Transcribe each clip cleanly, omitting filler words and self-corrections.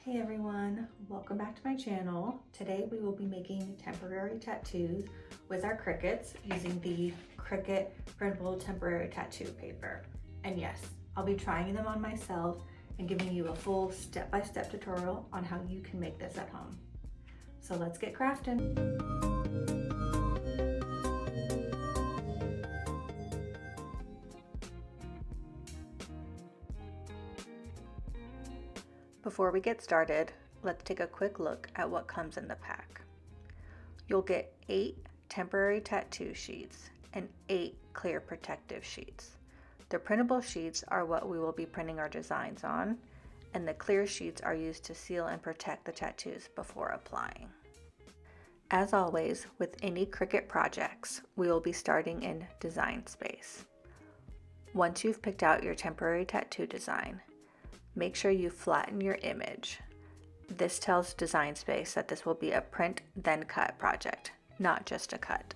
Hey everyone, welcome back to my channel. Today we will be making temporary tattoos with our Cricuts using the Cricut Printable temporary tattoo paper. And yes, I'll be trying them on myself and giving you a full step-by-step tutorial on how you can make this at home. So let's get crafting. Before we get started, let's take a quick look at what comes in the pack. You'll get 8 temporary tattoo sheets and 8 clear protective sheets. The printable sheets are what we will be printing our designs on, and the clear sheets are used to seal and protect the tattoos before applying. As always, with any Cricut projects, we will be starting in Design Space. Once you've picked out your temporary tattoo design, make sure you flatten your image. This tells Design Space that this will be a print then cut project, not just a cut.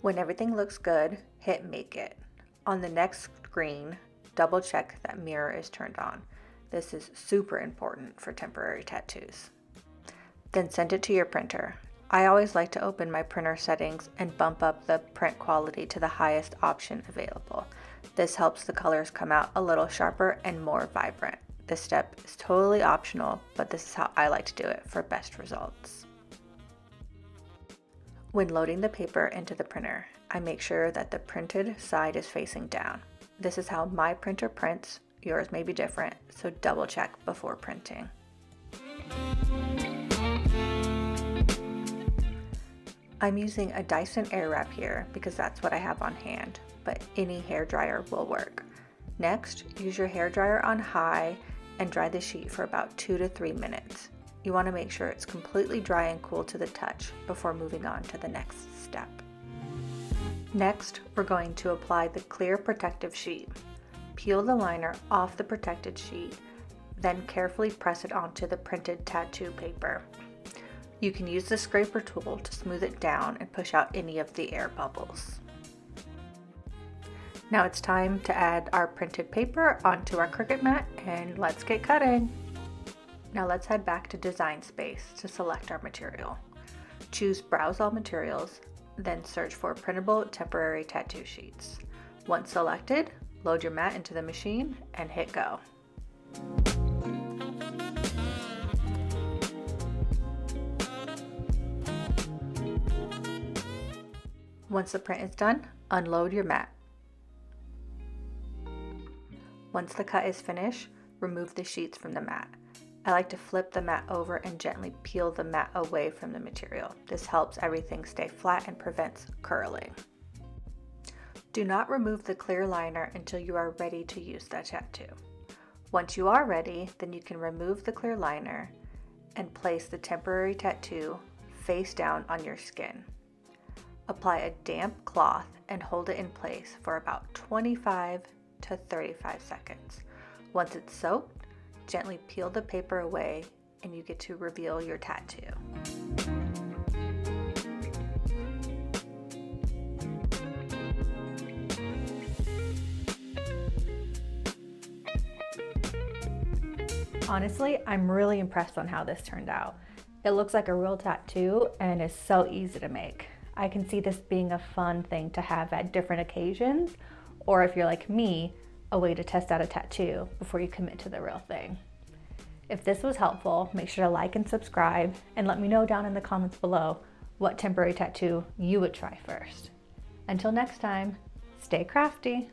When everything looks good, hit Make It. On the next screen, double check that mirror is turned on. This is super important for temporary tattoos. Then send it to your printer. I always like to open my printer settings and bump up the print quality to the highest option available. This helps the colors come out a little sharper and more vibrant. This step is totally optional, but this is how I like to do it for best results. When loading the paper into the printer, I make sure that the printed side is facing down. This is how my printer prints. Yours may be different, so double check before printing. I'm using a Dyson Airwrap here because that's what I have on hand, but any hairdryer will work. Next, use your hairdryer on high and dry the sheet for about 2 to 3 minutes. You want to make sure it's completely dry and cool to the touch before moving on to the next step. Next, we're going to apply the clear protective sheet. Peel the liner off the protected sheet, then carefully press it onto the printed tattoo paper. You can use the scraper tool to smooth it down and push out any of the air bubbles. Now it's time to add our printed paper onto our Cricut mat and let's get cutting. Now let's head back to Design Space to select our material. Choose Browse All Materials, then search for Printable Temporary Tattoo Sheets. Once selected, load your mat into the machine and hit go. Once the print is done, unload your mat. Once the cut is finished, remove the sheets from the mat. I like to flip the mat over and gently peel the mat away from the material. This helps everything stay flat and prevents curling. Do not remove the clear liner until you are ready to use the tattoo. Once you are ready, then you can remove the clear liner and place the temporary tattoo face down on your skin. Apply a damp cloth and hold it in place for about 25 to 35 seconds. Once it's soaked, gently peel the paper away and you get to reveal your tattoo. Honestly, I'm really impressed on how this turned out. It looks like a real tattoo and is so easy to make. I can see this being a fun thing to have at different occasions, or if you're like me, a way to test out a tattoo before you commit to the real thing. If this was helpful, make sure to like and subscribe, and let me know down in the comments below what temporary tattoo you would try first. Until next time, stay crafty.